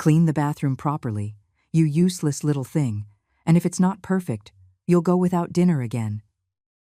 Clean the bathroom properly, you useless little thing, and if it's not perfect, you'll go without dinner again.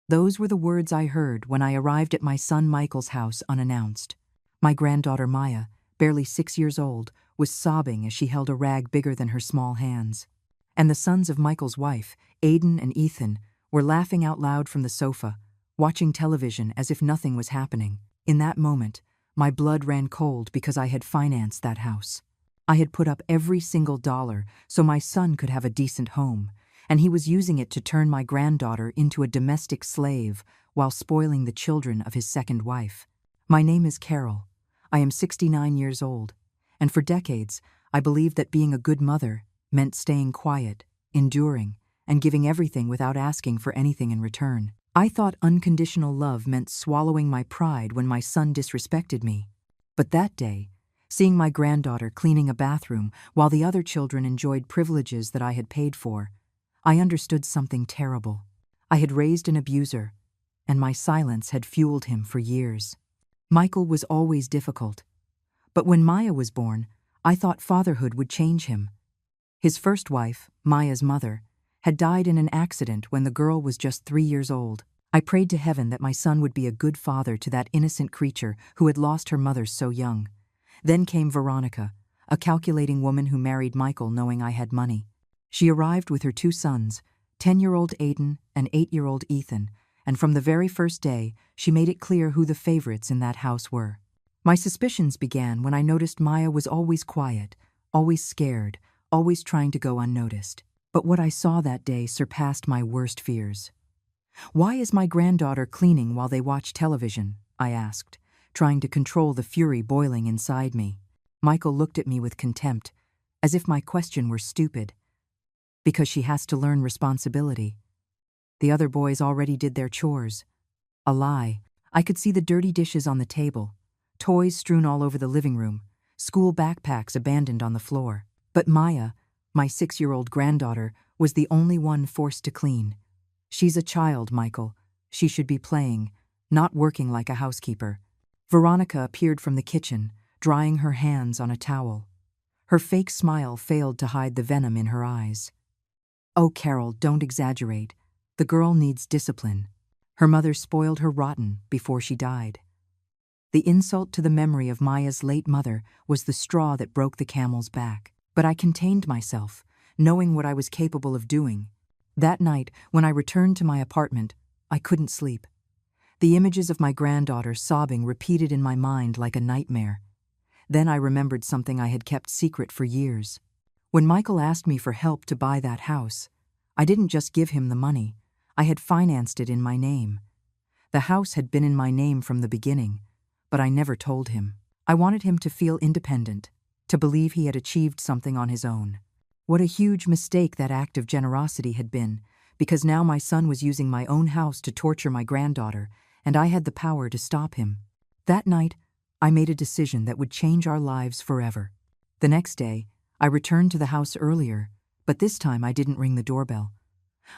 Those were the words I heard when I arrived at my son Michael's house unannounced. My granddaughter Maya, barely 6 years old, was sobbing as she held a rag bigger than her small hands. And the sons of Michael's wife, Aiden and Ethan, were laughing out loud from the sofa, watching television as if nothing was happening. In that moment, my blood ran cold because I had financed that house. I had put up every single dollar so my son could have a decent home, and he was using it to turn my granddaughter into a domestic slave while spoiling the children of his second wife. My name is Carol. I am 69 years old, and for decades, I believed that being a good mother meant staying quiet, enduring, and giving everything without asking for anything in return. I thought unconditional love meant swallowing my pride when my son disrespected me. But that day, seeing my granddaughter cleaning a bathroom while the other children enjoyed privileges that I had paid for, I understood something terrible. I had raised an abuser, and my silence had fueled him for years. Michael was always difficult, but when Maya was born, I thought fatherhood would change him. His first wife, Maya's mother, had died in an accident when the girl was just 3 years old. I prayed to heaven that my son would be a good father to that innocent creature who had lost her mother so young. Then came Veronica, a calculating woman who married Michael knowing I had money. She arrived with her 2 sons, 10-year-old Aiden and 8-year-old Ethan, and from the very first day, she made it clear who the favorites in that house were. My suspicions began when I noticed Maya was always quiet, always scared, always trying to go unnoticed. But what I saw that day surpassed my worst fears. "Why is my granddaughter cleaning while they watch television?" I asked, trying to control the fury boiling inside me. Michael looked at me with contempt, as if my question were stupid. "Because she has to learn responsibility. The other boys already did their chores." A lie. I could see the dirty dishes on the table, toys strewn all over the living room, school backpacks abandoned on the floor. But Maya, my 6-year-old granddaughter, was the only one forced to clean. "She's a child, Michael. She should be playing, not working like a housekeeper." Veronica appeared from the kitchen, drying her hands on a towel. Her fake smile failed to hide the venom in her eyes. "Oh, Carol, don't exaggerate. The girl needs discipline. Her mother spoiled her rotten before she died." The insult to the memory of Maya's late mother was the straw that broke the camel's back. But I contained myself, knowing what I was capable of doing. That night, when I returned to my apartment, I couldn't sleep. The images of my granddaughter sobbing repeated in my mind like a nightmare. Then I remembered something I had kept secret for years. When Michael asked me for help to buy that house, I didn't just give him the money. I had financed it in my name. The house had been in my name from the beginning, but I never told him. I wanted him to feel independent, to believe he had achieved something on his own. What a huge mistake that act of generosity had been, because now my son was using my own house to torture my granddaughter, and I had the power to stop him. That night, I made a decision that would change our lives forever. The next day, I returned to the house earlier, but this time I didn't ring the doorbell.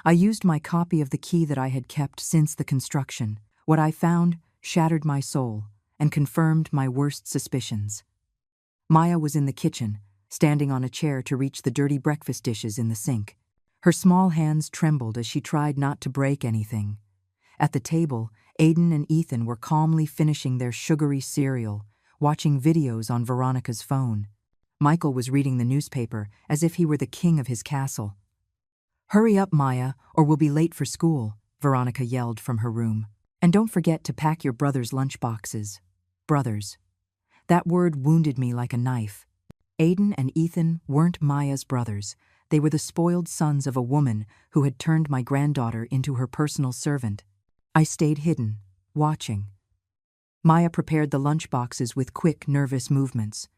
I used my copy of the key that I had kept since the construction. What I found shattered my soul and confirmed my worst suspicions. Maya was in the kitchen, standing on a chair to reach the dirty breakfast dishes in the sink. Her small hands trembled as she tried not to break anything. At the table, Aiden and Ethan were calmly finishing their sugary cereal, watching videos on Veronica's phone. Michael was reading the newspaper as if he were the king of his castle. "Hurry up, Maya, or we'll be late for school," Veronica yelled from her room. "And don't forget to pack your brother's lunchboxes." Brothers. That word wounded me like a knife. Aiden and Ethan weren't Maya's brothers. They were the spoiled sons of a woman who had turned my granddaughter into her personal servant. I stayed hidden, watching. Maya prepared the lunchboxes with quick, nervous movements.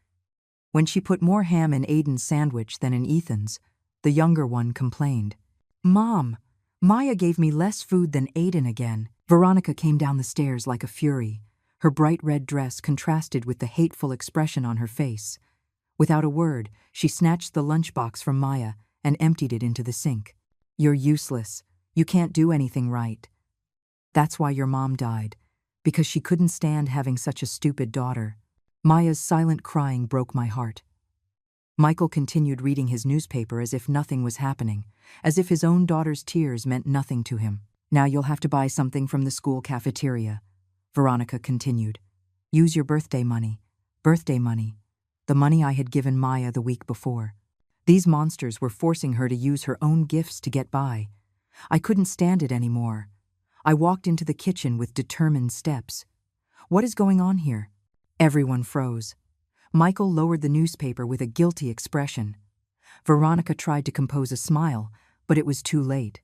When she put more ham in Aiden's sandwich than in Ethan's, the younger one complained. "Mom, Maya gave me less food than Aiden again." Veronica came down the stairs like a fury. Her bright red dress contrasted with the hateful expression on her face. Without a word, she snatched the lunchbox from Maya and emptied it into the sink. "You're useless. You can't do anything right. That's why your mom died, because she couldn't stand having such a stupid daughter." Maya's silent crying broke my heart. Michael continued reading his newspaper as if nothing was happening, as if his own daughter's tears meant nothing to him. Now you'll have to buy something from the school cafeteria, Veronica continued. Use your birthday money. Birthday money. The money I had given Maya the week before. These monsters were forcing her to use her own gifts to get by. I couldn't stand it anymore. I walked into the kitchen with determined steps. What is going on here? Everyone froze. Michael lowered the newspaper with a guilty expression. Veronica tried to compose a smile, but it was too late.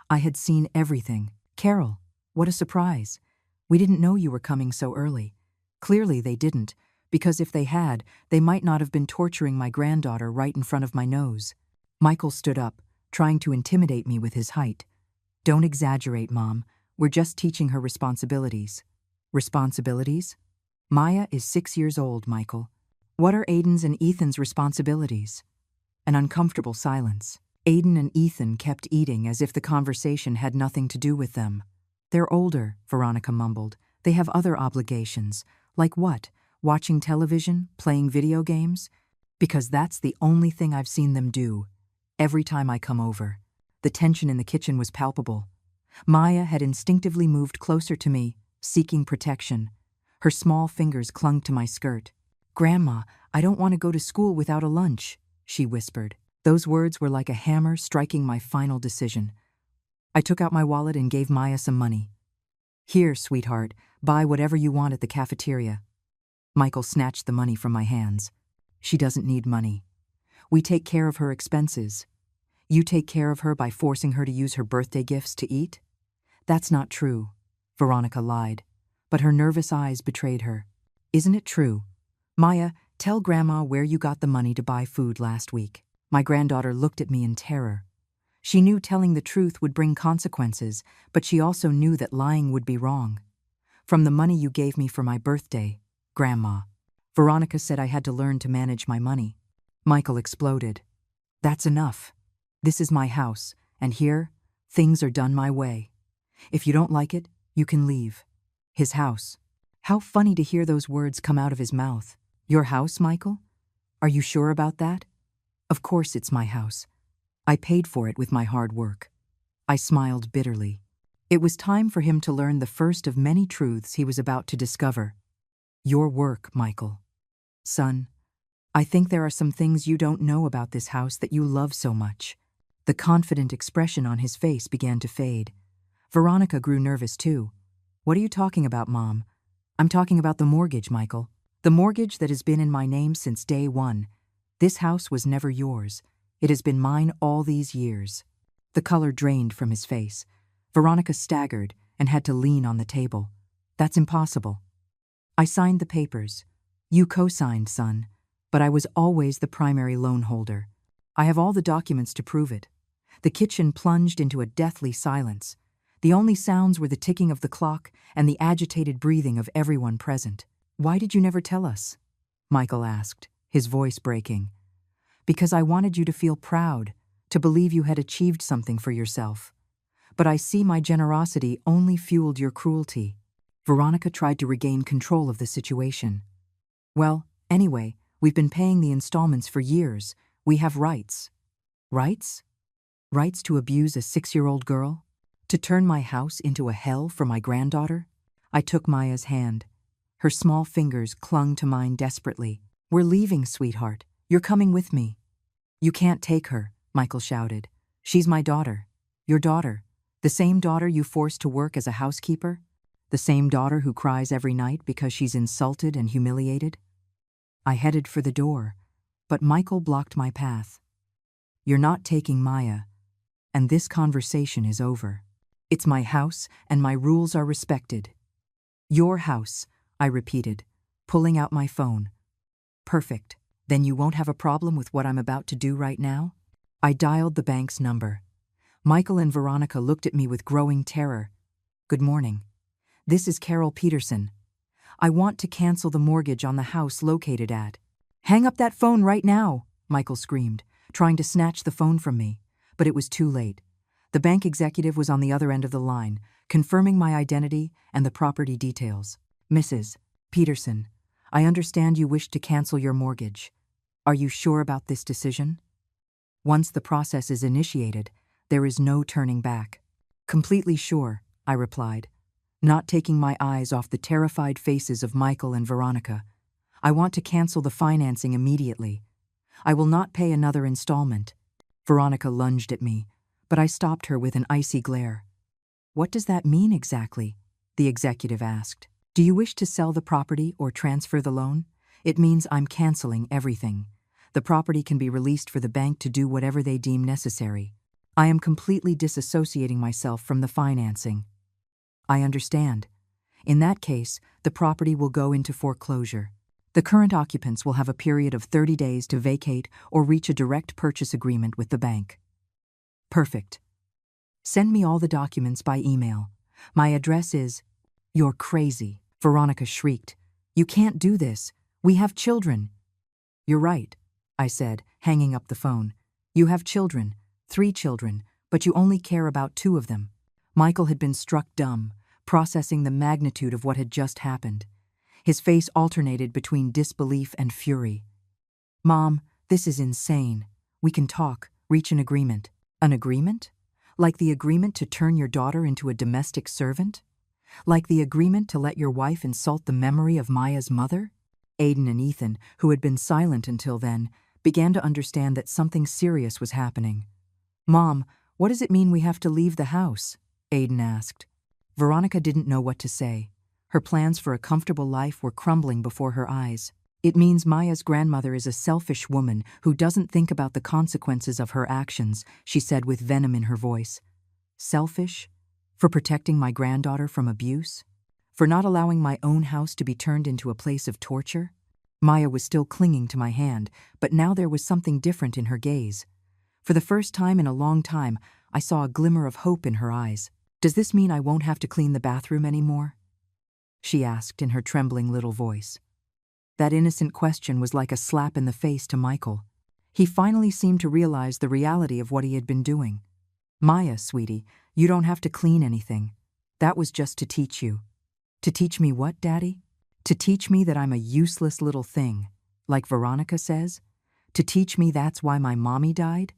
I had seen everything. Carol, what a surprise. We didn't know you were coming so early. Clearly they didn't, because if they had, they might not have been torturing my granddaughter right in front of my nose. Michael stood up, trying to intimidate me with his height. Don't exaggerate, Mom. We're just teaching her responsibilities. Responsibilities? Maya is 6 years old, Michael. What are Aiden's and Ethan's responsibilities? An uncomfortable silence. Aiden and Ethan kept eating as if the conversation had nothing to do with them. They're older, Veronica mumbled. They have other obligations. Like what? Watching television? Playing video games? Because that's the only thing I've seen them do. Every time I come over. The tension in the kitchen was palpable. Maya had instinctively moved closer to me, seeking protection. Her small fingers clung to my skirt. Grandma, I don't want to go to school without a lunch, she whispered. Those words were like a hammer striking my final decision. I took out my wallet and gave Maya some money. Here, sweetheart, buy whatever you want at the cafeteria. Michael snatched the money from my hands. She doesn't need money. We take care of her expenses. You take care of her by forcing her to use her birthday gifts to eat? That's not true, Veronica lied, but her nervous eyes betrayed her. Isn't it true? Maya, tell Grandma where you got the money to buy food last week. My granddaughter looked at me in terror. She knew telling the truth would bring consequences, but she also knew that lying would be wrong. From the money you gave me for my birthday, Grandma. Veronica said I had to learn to manage my money. Michael exploded. That's enough. This is my house, and here, things are done my way. If you don't like it, you can leave. His house. How funny to hear those words come out of his mouth. Your house, Michael? Are you sure about that? Of course it's my house. I paid for it with my hard work. I smiled bitterly. It was time for him to learn the first of many truths he was about to discover. Your work, Michael. Son, I think there are some things you don't know about this house that you love so much. The confident expression on his face began to fade. Veronica grew nervous too. What are you talking about, Mom? I'm talking about the mortgage, Michael. The mortgage that has been in my name since day one. This house was never yours. It has been mine all these years. The color drained from his face. Veronica staggered and had to lean on the table. That's impossible. I signed the papers. You co-signed, son, but I was always the primary loan holder. I have all the documents to prove it. The kitchen plunged into a deathly silence. The only sounds were the ticking of the clock and the agitated breathing of everyone present. Why did you never tell us? Michael asked, his voice breaking. Because I wanted you to feel proud, to believe you had achieved something for yourself. But I see my generosity only fueled your cruelty. Veronica tried to regain control of the situation. Well, anyway, we've been paying the installments for years. We have rights. Rights? Rights to abuse a 6-year-old girl? To turn my house into a hell for my granddaughter? I took Maya's hand. Her small fingers clung to mine desperately. We're leaving, sweetheart. You're coming with me. You can't take her, Michael shouted. She's my daughter. Your daughter. The same daughter you forced to work as a housekeeper? The same daughter who cries every night because she's insulted and humiliated? I headed for the door, but Michael blocked my path. You're not taking Maya, and this conversation is over. It's my house, and my rules are respected. Your house, I repeated, pulling out my phone. Perfect. Then you won't have a problem with what I'm about to do right now? I dialed the bank's number. Michael and Veronica looked at me with growing terror. Good morning. This is Carol Peterson. I want to cancel the mortgage on the house located at. Hang up that phone right now, Michael screamed, trying to snatch the phone from me. But it was too late. The bank executive was on the other end of the line, confirming my identity and the property details. Mrs. Peterson, I understand you wish to cancel your mortgage. Are you sure about this decision? Once the process is initiated, there is no turning back. Completely sure, I replied, not taking my eyes off the terrified faces of Michael and Veronica. I want to cancel the financing immediately. I will not pay another installment. Veronica lunged at me, but I stopped her with an icy glare. What does that mean exactly? The executive asked. Do you wish to sell the property or transfer the loan? It means I'm canceling everything. The property can be released for the bank to do whatever they deem necessary. I am completely disassociating myself from the financing. I understand. In that case, the property will go into foreclosure. The current occupants will have a period of 30 days to vacate or reach a direct purchase agreement with the bank. Perfect. Send me all the documents by email. My address is… You're crazy, Veronica shrieked. You can't do this. We have children. You're right, I said, hanging up the phone. You have children, 3 children, but you only care about 2 of them. Michael had been struck dumb, processing the magnitude of what had just happened. His face alternated between disbelief and fury. Mom, this is insane. We can talk, reach an agreement. An agreement? Like the agreement to turn your daughter into a domestic servant? Like the agreement to let your wife insult the memory of Maya's mother? Aiden and Ethan, who had been silent until then, began to understand that something serious was happening. Mom, what does it mean we have to leave the house? Aiden asked. Veronica didn't know what to say. Her plans for a comfortable life were crumbling before her eyes. It means Maya's grandmother is a selfish woman who doesn't think about the consequences of her actions, she said with venom in her voice. Selfish? For protecting my granddaughter from abuse? For not allowing my own house to be turned into a place of torture? Maya was still clinging to my hand, but now there was something different in her gaze. For the first time in a long time, I saw a glimmer of hope in her eyes. Does this mean I won't have to clean the bathroom anymore? She asked in her trembling little voice. That innocent question was like a slap in the face to Michael. He finally seemed to realize the reality of what he had been doing. Maya, sweetie, you don't have to clean anything. That was just to teach you. To teach me what, Daddy? To teach me that I'm a useless little thing, like Veronica says? To teach me that's why my mommy died?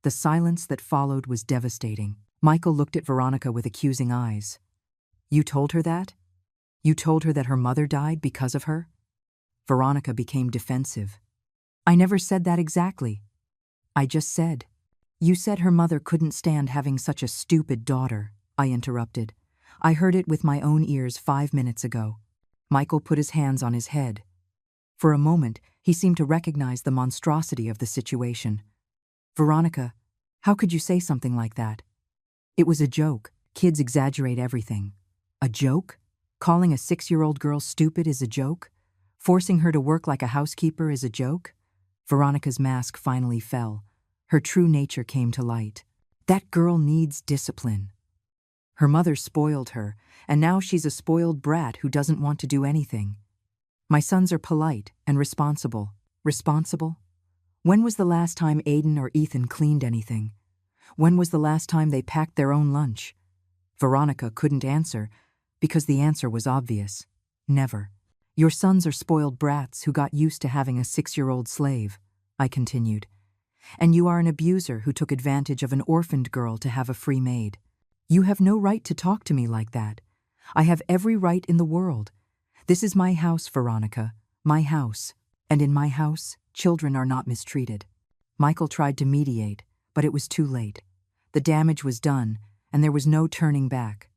The silence that followed was devastating. Michael looked at Veronica with accusing eyes. You told her that? You told her that her mother died because of her? Veronica became defensive. I never said that exactly. I just said. You said her mother couldn't stand having such a stupid daughter, I interrupted. I heard it with my own ears 5 minutes ago. Michael put his hands on his head. For a moment, he seemed to recognize the monstrosity of the situation. Veronica, how could you say something like that? It was a joke. Kids exaggerate everything. A joke? Calling a 6-year-old girl stupid is a joke? Forcing her to work like a housekeeper is a joke? Veronica's mask finally fell. Her true nature came to light. That girl needs discipline. Her mother spoiled her, and now she's a spoiled brat who doesn't want to do anything. My sons are polite and responsible. Responsible? When was the last time Aiden or Ethan cleaned anything? When was the last time they packed their own lunch? Veronica couldn't answer, because the answer was obvious. Never. Your sons are spoiled brats who got used to having a 6-year-old slave, I continued. And you are an abuser who took advantage of an orphaned girl to have a free maid. You have no right to talk to me like that. I have every right in the world. This is my house, Veronica, my house. And in my house, children are not mistreated. Michael tried to mediate, but it was too late. The damage was done, and there was no turning back.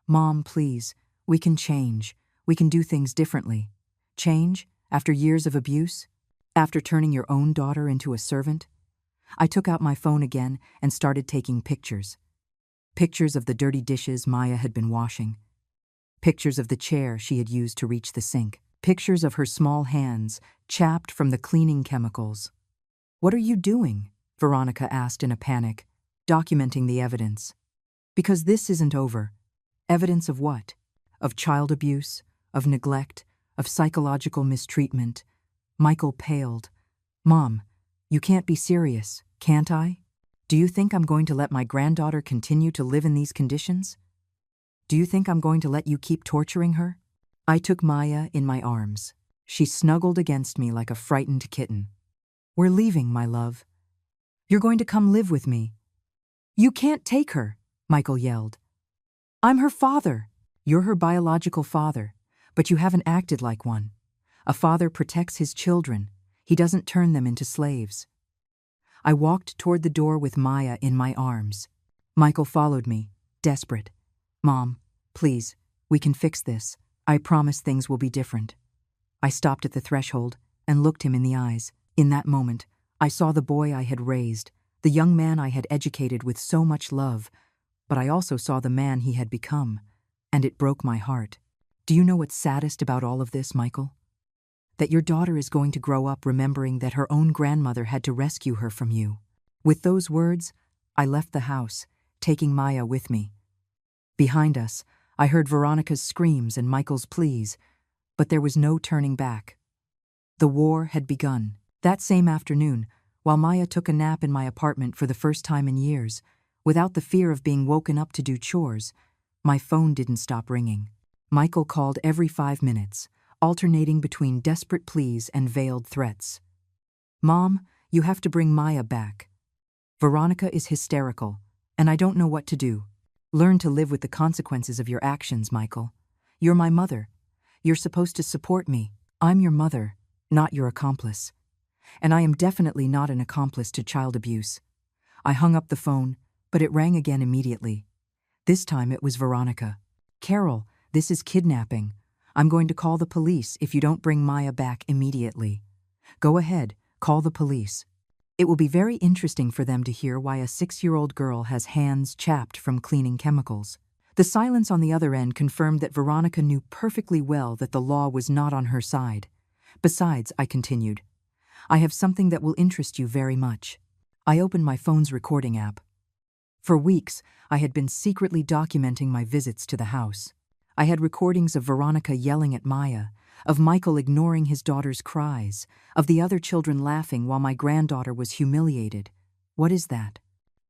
Mom, please, we can change. We can do things differently. Change? After years of abuse? After turning your own daughter into a servant? I took out my phone again and started taking pictures. Pictures of the dirty dishes Maya had been washing. Pictures of the chair she had used to reach the sink. Pictures of her small hands, chapped from the cleaning chemicals. What are you doing? Veronica asked in a panic, documenting the evidence. Because this isn't over. Evidence of what? Of child abuse, of neglect, of psychological mistreatment. Michael paled. Mom, you can't be serious, can't I? Do you think I'm going to let my granddaughter continue to live in these conditions? Do you think I'm going to let you keep torturing her? I took Maya in my arms. She snuggled against me like a frightened kitten. We're leaving, my love. You're going to come live with me. You can't take her, Michael yelled. I'm her father. You're her biological father, but you haven't acted like one. A father protects his children. He doesn't turn them into slaves. I walked toward the door with Maya in my arms. Michael followed me, desperate. Mom, please, we can fix this. I promise things will be different. I stopped at the threshold and looked him in the eyes. In that moment, I saw the boy I had raised, the young man I had educated with so much love, but I also saw the man he had become, and it broke my heart. Do you know what's saddest about all of this, Michael? That your daughter is going to grow up remembering that her own grandmother had to rescue her from you. With those words, I left the house, taking Maya with me. Behind us, I heard Veronica's screams and Michael's pleas, but there was no turning back. The war had begun. That same afternoon, while Maya took a nap in my apartment for the first time in years, without the fear of being woken up to do chores, my phone didn't stop ringing. Michael called every 5 minutes, alternating between desperate pleas and veiled threats. Mom, you have to bring Maya back. Veronica is hysterical, and I don't know what to do. Learn to live with the consequences of your actions, Michael. You're my mother. You're supposed to support me. I'm your mother, not your accomplice. And I am definitely not an accomplice to child abuse. I hung up the phone, but it rang again immediately. This time it was Veronica. Carol, this is kidnapping. I'm going to call the police if you don't bring Maya back immediately. Go ahead, call the police. It will be very interesting for them to hear why a 6-year-old girl has hands chapped from cleaning chemicals. The silence on the other end confirmed that Veronica knew perfectly well that the law was not on her side. Besides, I continued, I have something that will interest you very much. I opened my phone's recording app. For weeks, I had been secretly documenting my visits to the house. I had recordings of Veronica yelling at Maya, of Michael ignoring his daughter's cries, of the other children laughing while my granddaughter was humiliated. What is that?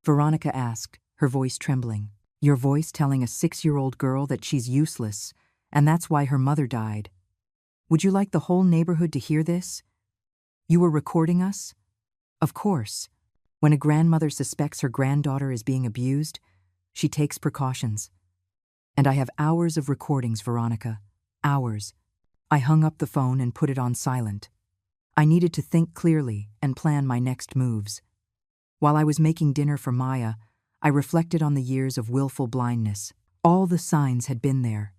Veronica asked, her voice trembling. Your voice telling a 6-year-old girl that she's useless, and that's why her mother died. Would you like the whole neighborhood to hear this? You were recording us? Of course. When a grandmother suspects her granddaughter is being abused, she takes precautions. And I have hours of recordings, Veronica. Hours. I hung up the phone and put it on silent. I needed to think clearly and plan my next moves. While I was making dinner for Maya, I reflected on the years of willful blindness. All the signs had been there.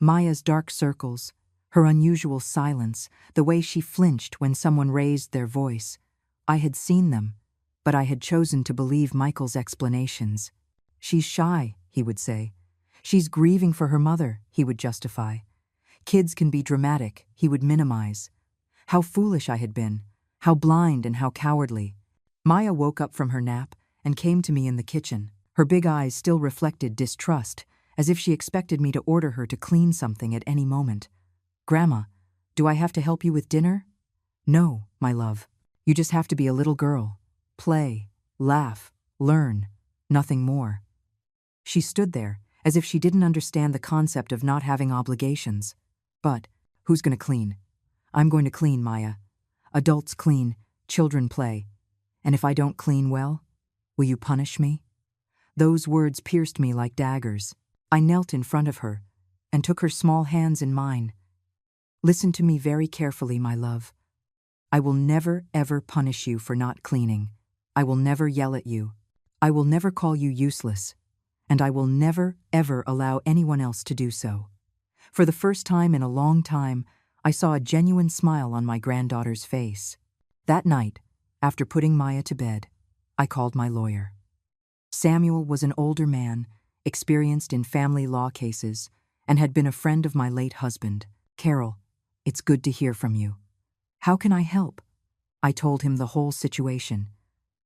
Maya's dark circles, her unusual silence, the way she flinched when someone raised their voice. I had seen them, but I had chosen to believe Michael's explanations. She's shy, he would say. She's grieving for her mother, he would justify. Kids can be dramatic, he would minimize. How foolish I had been, how blind and how cowardly. Maya woke up from her nap and came to me in the kitchen. Her big eyes still reflected distrust, as if she expected me to order her to clean something at any moment. Grandma, do I have to help you with dinner? No, my love. You just have to be a little girl. Play, laugh, learn, nothing more. She stood there, as if she didn't understand the concept of not having obligations. But, who's going to clean? I'm going to clean, Maya. Adults clean, children play. And if I don't clean well, will you punish me? Those words pierced me like daggers. I knelt in front of her and took her small hands in mine. Listen to me very carefully, my love. I will never, ever punish you for not cleaning. I will never yell at you. I will never call you useless. And I will never, ever allow anyone else to do so. For the first time in a long time, I saw a genuine smile on my granddaughter's face. That night, after putting Maya to bed, I called my lawyer. Samuel was an older man, experienced in family law cases, and had been a friend of my late husband. Carol, it's good to hear from you. How can I help? I told him the whole situation.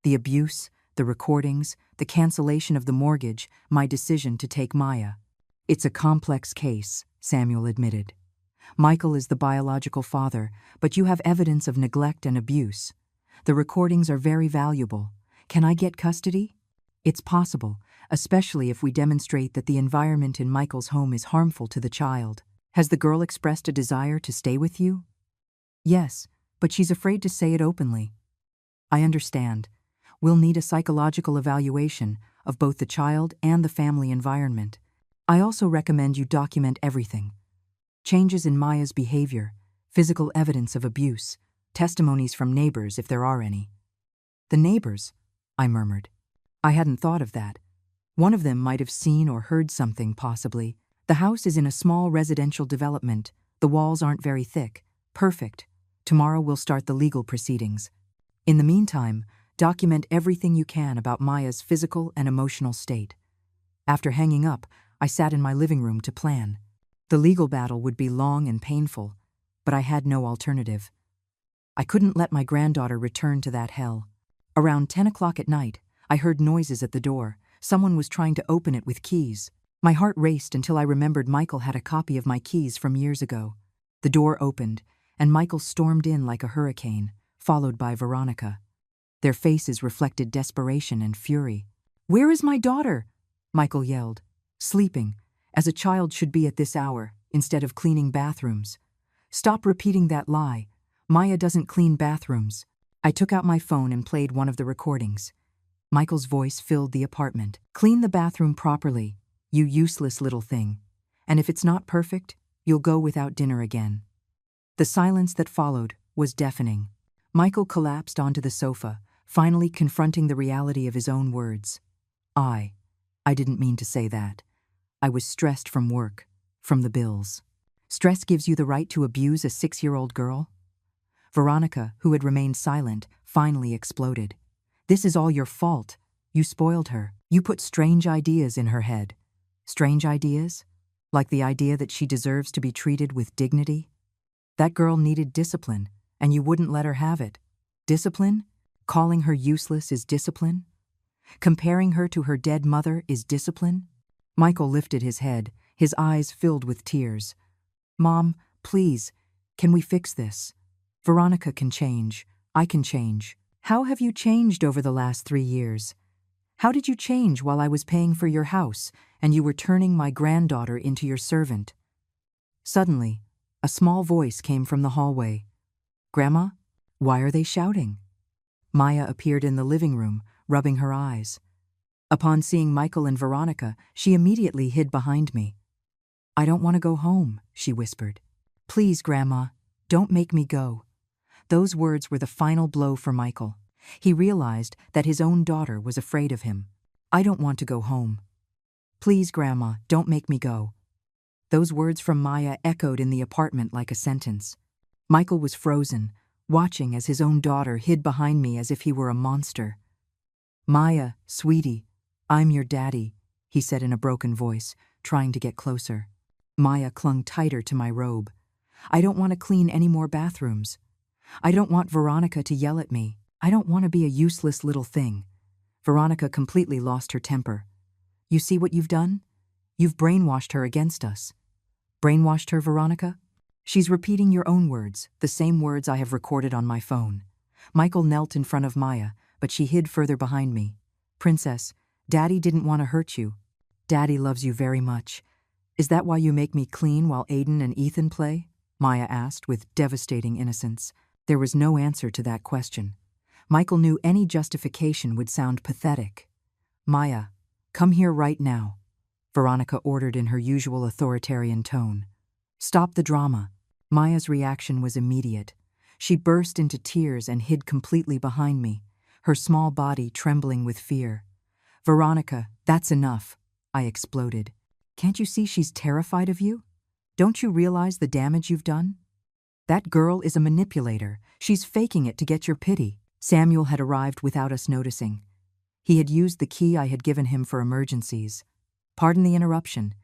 The abuse, the recordings, the cancellation of the mortgage, my decision to take Maya. It's a complex case, Samuel admitted. Michael is the biological father, but you have evidence of neglect and abuse. The recordings are very valuable. Can I get custody? It's possible, especially if we demonstrate that the environment in Michael's home is harmful to the child. Has the girl expressed a desire to stay with you? Yes, but she's afraid to say it openly. I understand. We'll need a psychological evaluation of both the child and the family environment. I also recommend you document everything. Changes in Maya's behavior, physical evidence of abuse, testimonies from neighbors if there are any. The neighbors, I murmured. I hadn't thought of that. One of them might have seen or heard something, possibly. The house is in a small residential development. The walls aren't very thick. Perfect. Tomorrow we'll start the legal proceedings. In the meantime, document everything you can about Maya's physical and emotional state. After hanging up, I sat in my living room to plan. The legal battle would be long and painful, but I had no alternative. I couldn't let my granddaughter return to that hell. Around 10 o'clock at night, I heard noises at the door. Someone was trying to open it with keys. My heart raced until I remembered Michael had a copy of my keys from years ago. The door opened, and Michael stormed in like a hurricane, followed by Veronica. Their faces reflected desperation and fury. "Where is my daughter?" Michael yelled. "Sleeping, as a child should be at this hour, instead of cleaning bathrooms. Stop repeating that lie. Maya doesn't clean bathrooms." I took out my phone and played one of the recordings. Michael's voice filled the apartment. "Clean the bathroom properly, you useless little thing. And if it's not perfect, you'll go without dinner again." The silence that followed was deafening. Michael collapsed onto the sofa, finally confronting the reality of his own words. I didn't mean to say that. I was stressed from work, from the bills. Stress gives you the right to abuse a 6-year-old girl? Veronica, who had remained silent, finally exploded. "This is all your fault. You spoiled her. You put strange ideas in her head." Strange ideas? Like the idea that she deserves to be treated with dignity? That girl needed discipline, and you wouldn't let her have it. Discipline? Calling her useless is discipline? Comparing her to her dead mother is discipline? Michael lifted his head, his eyes filled with tears. "Mom, please, can we fix this? Veronica can change. I can change. How have you changed over the last 3 years? How did you change while I was paying for your house and you were turning my granddaughter into your servant?" Suddenly, a small voice came from the hallway. "Grandma, why are they shouting?" Maya appeared in the living room, rubbing her eyes. Upon seeing Michael and Veronica, she immediately hid behind me. "I don't want to go home," she whispered. "Please, Grandma, don't make me go." Those words were the final blow for Michael. He realized that his own daughter was afraid of him. "I don't want to go home." "Please, Grandma, don't make me go." Those words from Maya echoed in the apartment like a sentence. Michael was frozen, watching as his own daughter hid behind me as if he were a monster. "Maya, sweetie, I'm your daddy," he said in a broken voice, trying to get closer. Maya clung tighter to my robe. "I don't want to clean any more bathrooms. I don't want Veronica to yell at me. I don't want to be a useless little thing." Veronica completely lost her temper. "You see what you've done? You've brainwashed her against us." "Brainwashed her, Veronica?" "She's repeating your own words, the same words I have recorded on my phone." Michael knelt in front of Maya, but she hid further behind me. "Princess, Daddy didn't want to hurt you. Daddy loves you very much. Is that why you make me clean while Aiden and Ethan play?" Maya asked with devastating innocence. There was no answer to that question. Michael knew any justification would sound pathetic. "Maya, come here right now," Veronica ordered in her usual authoritarian tone. "Stop the drama." Maya's reaction was immediate. She burst into tears and hid completely behind me, her small body trembling with fear. "Veronica, that's enough," I exploded. "Can't you see she's terrified of you? Don't you realize the damage you've done? That girl is a manipulator. She's faking it to get your pity." Samuel had arrived without us noticing. He had used the key I had given him for emergencies. "Pardon the interruption,"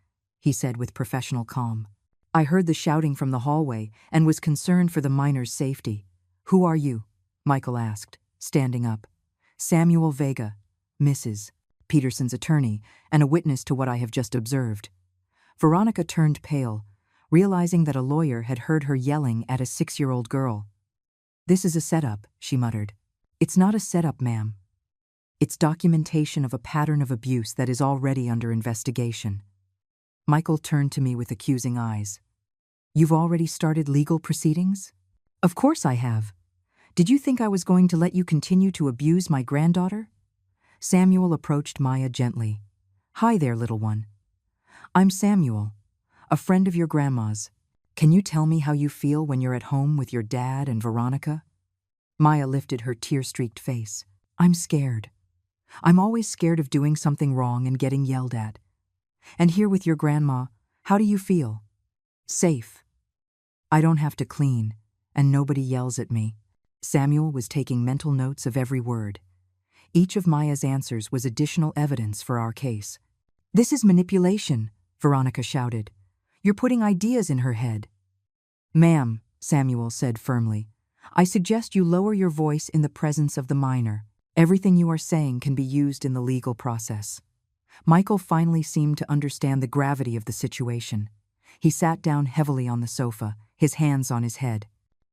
he said with professional calm. I heard the shouting from the hallway and was concerned for the minor's safety. "Who are you?" Michael asked, standing up. "Samuel Vega, Mrs. Peterson's attorney, and a witness to what I have just observed." Veronica turned pale, realizing that a lawyer had heard her yelling at a 6-year-old girl. "This is a setup," she muttered. "It's not a setup, ma'am. It's documentation of a pattern of abuse that is already under investigation." Michael turned to me with accusing eyes. "You've already started legal proceedings?" "Of course I have. Did you think I was going to let you continue to abuse my granddaughter? Samuel approached Maya gently. Hi there, little one. I'm Samuel, a friend of your grandma's. Can you tell me how you feel when you're at home with your dad and Veronica? Maya lifted her tear-streaked face. I'm scared. I'm always scared of doing something wrong and getting yelled at. And here with your grandma, how do you feel? Safe. I don't have to clean, and nobody yells at me. Samuel was taking mental notes of every word. Each of Maya's answers was additional evidence for our case. This is manipulation, Veronica shouted. You're putting ideas in her head. Ma'am, Samuel said firmly, I suggest you lower your voice in the presence of the minor. Everything you are saying can be used in the legal process. Michael finally seemed to understand the gravity of the situation. He sat down heavily on the sofa, his hands on his head.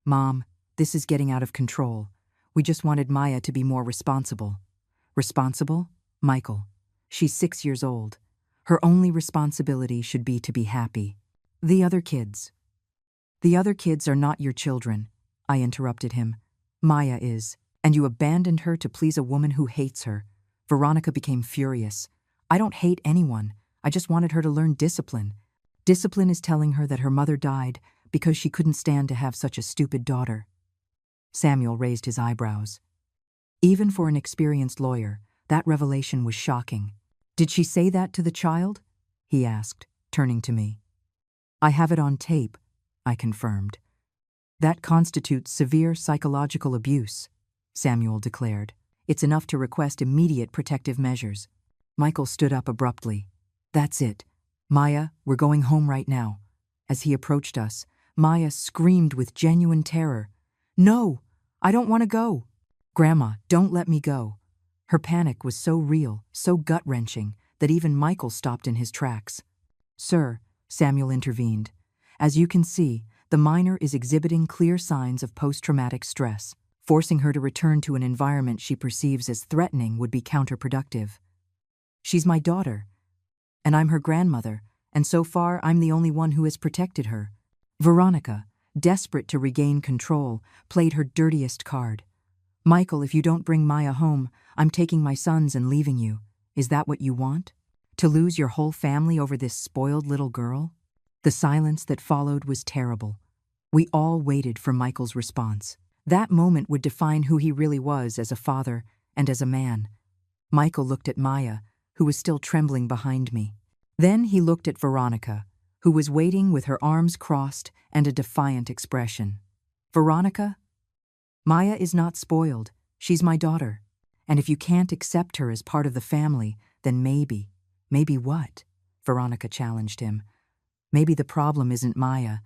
Mom, this is getting out of control. We just wanted Maya to be more responsible. Responsible? Michael. She's 6 years old. Her only responsibility should be to be happy. The other kids. The other kids are not your children, I interrupted him. Maya is, and you abandoned her to please a woman who hates her. Veronica became furious. I don't hate anyone. I just wanted her to learn discipline. Discipline is telling her that her mother died because she couldn't stand to have such a stupid daughter. Samuel raised his eyebrows. Even for an experienced lawyer, that revelation was shocking. Did she say that to the child? He asked, turning to me. I have it on tape, I confirmed. That constitutes severe psychological abuse, Samuel declared. It's enough to request immediate protective measures. Michael stood up abruptly. That's it. Maya, we're going home right now. As he approached us, Maya screamed with genuine terror. No, I don't want to go. Grandma, don't let me go. Her panic was so real, so gut-wrenching, that even Michael stopped in his tracks. Sir, Samuel intervened. As you can see, the minor is exhibiting clear signs of post-traumatic stress. Forcing her to return to an environment she perceives as threatening would be counterproductive. She's my daughter, and I'm her grandmother, and so far I'm the only one who has protected her. Veronica, desperate to regain control, played her dirtiest card. Michael, if you don't bring Maya home, I'm taking my sons and leaving you. Is that what you want? To lose your whole family over this spoiled little girl? The silence that followed was terrible. We all waited for Michael's response. That moment would define who he really was as a father and as a man. Michael looked at Maya, who was still trembling behind me. Then he looked at Veronica, who was waiting with her arms crossed and a defiant expression. Veronica? Maya is not spoiled. She's my daughter. And if you can't accept her as part of the family, then maybe what? Veronica challenged him. Maybe the problem isn't Maya.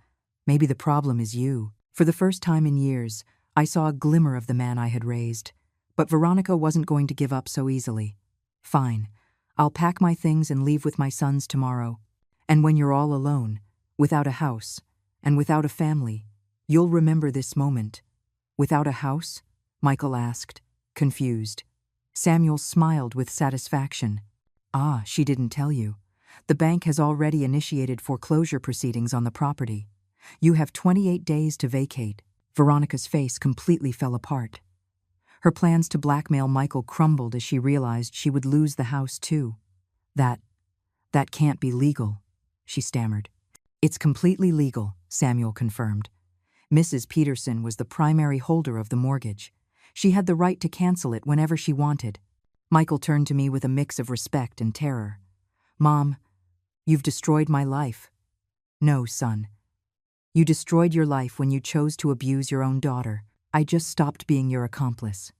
Maybe the problem is you. For the first time in years, I saw a glimmer of the man I had raised. But Veronica wasn't going to give up so easily. Fine. I'll pack my things and leave with my sons tomorrow. And when you're all alone, without a house, and without a family, you'll remember this moment. Without a house? Michael asked, confused. Samuel smiled with satisfaction. Ah, she didn't tell you. The bank has already initiated foreclosure proceedings on the property. You have 28 days to vacate. Veronica's face completely fell apart. Her plans to blackmail Michael crumbled as she realized she would lose the house too. That can't be legal, she stammered. It's completely legal, Samuel confirmed. Mrs. Peterson was the primary holder of the mortgage. She had the right to cancel it whenever she wanted. Michael turned to me with a mix of respect and terror. Mom, you've destroyed my life. No, son. You destroyed your life when you chose to abuse your own daughter. I just stopped being your accomplice.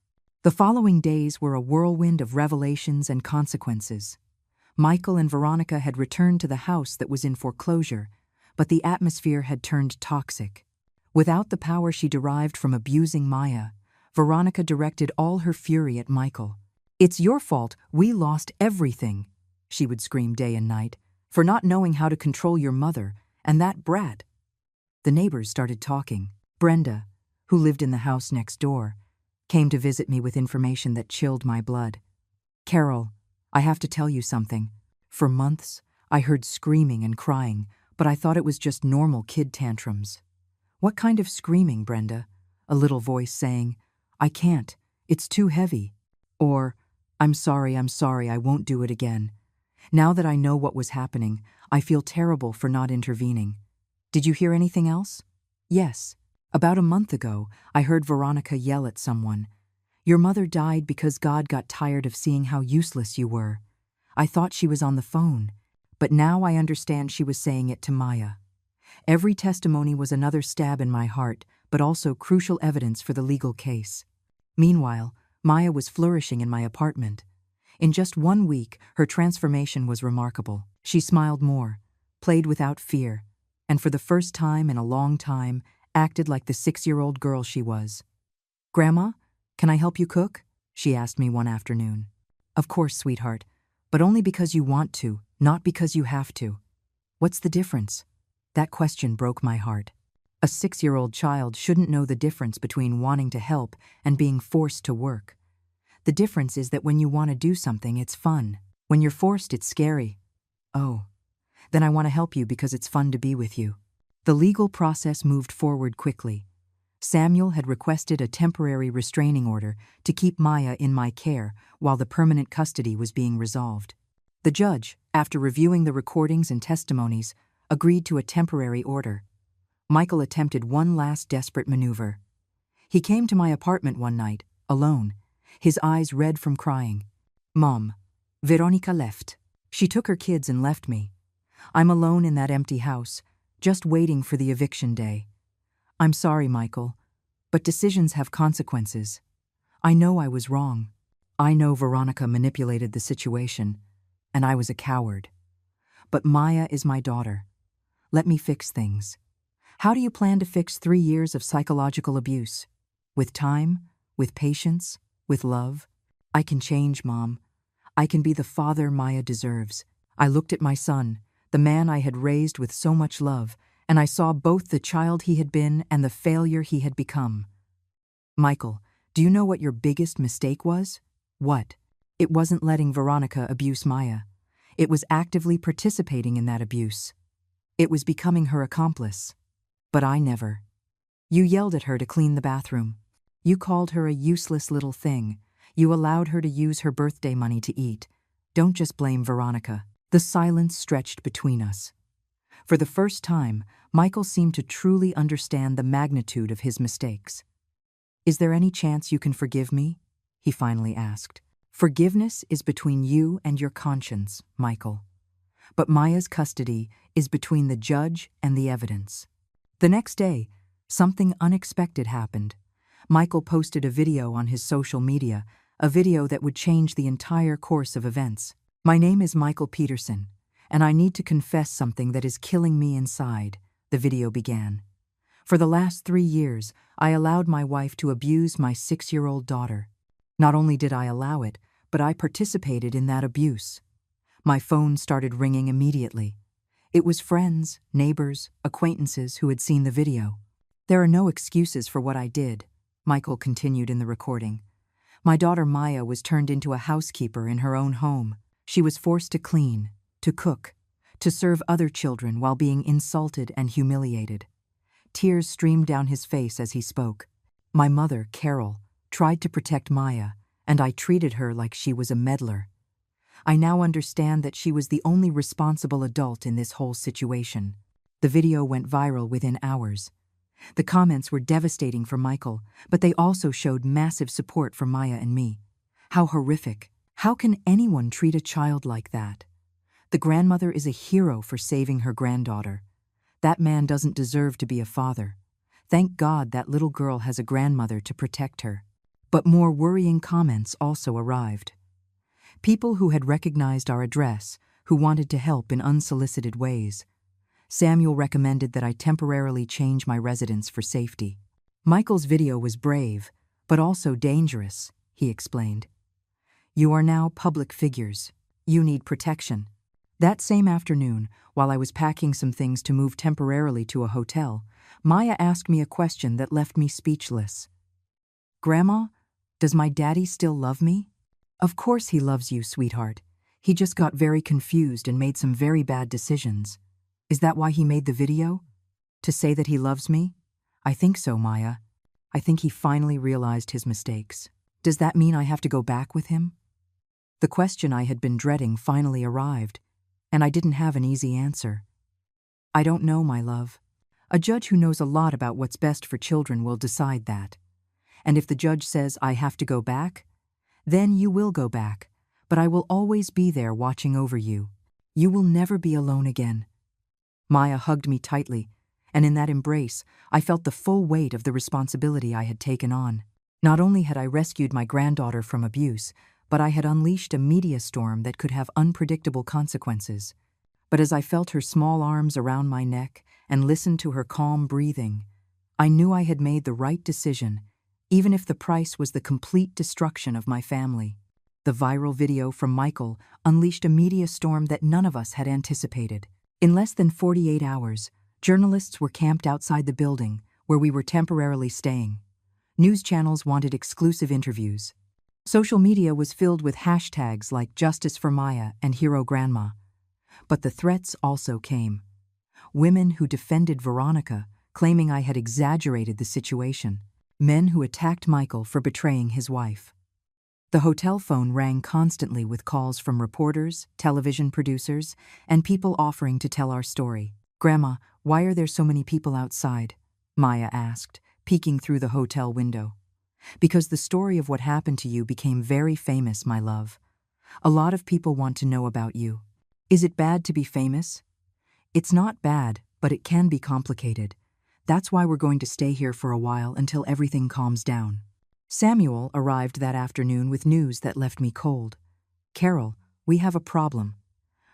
The following days were a whirlwind of revelations and consequences. Michael and Veronica had returned to the house that was in foreclosure, but the atmosphere had turned toxic. Without the power she derived from abusing Maya, Veronica directed all her fury at Michael. It's your fault, we lost everything, she would scream day and night, for not knowing how to control your mother and that brat. The neighbors started talking. Brenda, who lived in the house next door, came to visit me with information that chilled my blood. Carol, I have to tell you something. For months, I heard screaming and crying, but I thought it was just normal kid tantrums. What kind of screaming, Brenda? A little voice saying, I can't. It's too heavy. Or, I'm sorry, I won't do it again. Now that I know what was happening, I feel terrible for not intervening. Did you hear anything else? Yes. About a month ago, I heard Veronica yell at someone. Your mother died because God got tired of seeing how useless you were. I thought she was on the phone, but now I understand she was saying it to Maya. Every testimony was another stab in my heart, but also crucial evidence for the legal case. Meanwhile, Maya was flourishing in my apartment. In just 1 week, her transformation was remarkable. She smiled more, played without fear, and for the first time in a long time, acted like the 6-year-old girl she was. Grandma, can I help you cook? She asked me one afternoon. Of course, sweetheart, but only because you want to, not because you have to. What's the difference? That question broke my heart. A 6-year-old child shouldn't know the difference between wanting to help and being forced to work. The difference is that when you want to do something, it's fun. When you're forced, it's scary. Oh, then I want to help you because it's fun to be with you. The legal process moved forward quickly. Samuel had requested a temporary restraining order to keep Maya in my care while the permanent custody was being resolved. The judge, after reviewing the recordings and testimonies, agreed to a temporary order. Michael attempted one last desperate maneuver. He came to my apartment one night, alone, his eyes red from crying. Mom, Veronica left. She took her kids and left me. I'm alone in that empty house, just waiting for the eviction day. I'm sorry, Michael, but decisions have consequences. I know I was wrong. I know Veronica manipulated the situation, and I was a coward. But Maya is my daughter. Let me fix things. How do you plan to fix 3 years of psychological abuse? With time? With patience? With love? I can change, Mom. I can be the father Maya deserves. I looked at my son, the man I had raised with so much love, and I saw both the child he had been and the failure he had become. Michael, do you know what your biggest mistake was? What? It wasn't letting Veronica abuse Maya. It was actively participating in that abuse. It was becoming her accomplice. But I never. You yelled at her to clean the bathroom. You called her a useless little thing. You allowed her to use her birthday money to eat. Don't just blame Veronica. The silence stretched between us. For the first time, Michael seemed to truly understand the magnitude of his mistakes. Is there any chance you can forgive me? He finally asked. Forgiveness is between you and your conscience, Michael. But Maya's custody is between the judge and the evidence. The next day, something unexpected happened. Michael posted a video on his social media, a video that would change the entire course of events. My name is Michael Peterson, and I need to confess something that is killing me inside, the video began. For the last 3 years, I allowed my wife to abuse my 6-year-old daughter. Not only did I allow it, but I participated in that abuse. My phone started ringing immediately. It was friends, neighbors, acquaintances who had seen the video. There are no excuses for what I did, Michael continued in the recording. My daughter Maya was turned into a housekeeper in her own home. She was forced to clean, to cook, to serve other children while being insulted and humiliated. Tears streamed down his face as he spoke. My mother, Carol, tried to protect Maya, and I treated her like she was a meddler. I now understand that she was the only responsible adult in this whole situation. The video went viral within hours. The comments were devastating for Michael, but they also showed massive support for Maya and me. How horrific. How can anyone treat a child like that? The grandmother is a hero for saving her granddaughter. That man doesn't deserve to be a father. Thank God that little girl has a grandmother to protect her. But more worrying comments also arrived. People who had recognized our address, who wanted to help in unsolicited ways. Samuel recommended that I temporarily change my residence for safety. Michael's video was brave, but also dangerous, he explained. You are now public figures. You need protection. That same afternoon, while I was packing some things to move temporarily to a hotel, Maya asked me a question that left me speechless. Grandma, does my daddy still love me? Of course he loves you, sweetheart. He just got very confused and made some very bad decisions. Is that why he made the video? To say that he loves me? I think so, Maya. I think he finally realized his mistakes. Does that mean I have to go back with him? The question I had been dreading finally arrived, and I didn't have an easy answer. I don't know, my love. A judge who knows a lot about what's best for children will decide that. And if the judge says I have to go back, then you will go back, but I will always be there watching over you. You will never be alone again. Maya hugged me tightly, and in that embrace, I felt the full weight of the responsibility I had taken on. Not only had I rescued my granddaughter from abuse, but I had unleashed a media storm that could have unpredictable consequences. But as I felt her small arms around my neck and listened to her calm breathing, I knew I had made the right decision, even if the price was the complete destruction of my family. The viral video from Michael unleashed a media storm that none of us had anticipated. In less than 48 hours, journalists were camped outside the building where we were temporarily staying. News channels wanted exclusive interviews. Social media was filled with hashtags like Justice for Maya and Hero Grandma. But the threats also came. Women who defended Veronica, claiming I had exaggerated the situation. Men who attacked Michael for betraying his wife. The hotel phone rang constantly with calls from reporters, television producers, and people offering to tell our story. "Grandma, why are there so many people outside?" Maya asked, peeking through the hotel window. "Because the story of what happened to you became very famous, my love. A lot of people want to know about you. Is it bad to be famous?" "It's not bad, but it can be complicated. That's why we're going to stay here for a while until everything calms down." Samuel arrived that afternoon with news that left me cold. "Carol, we have a problem.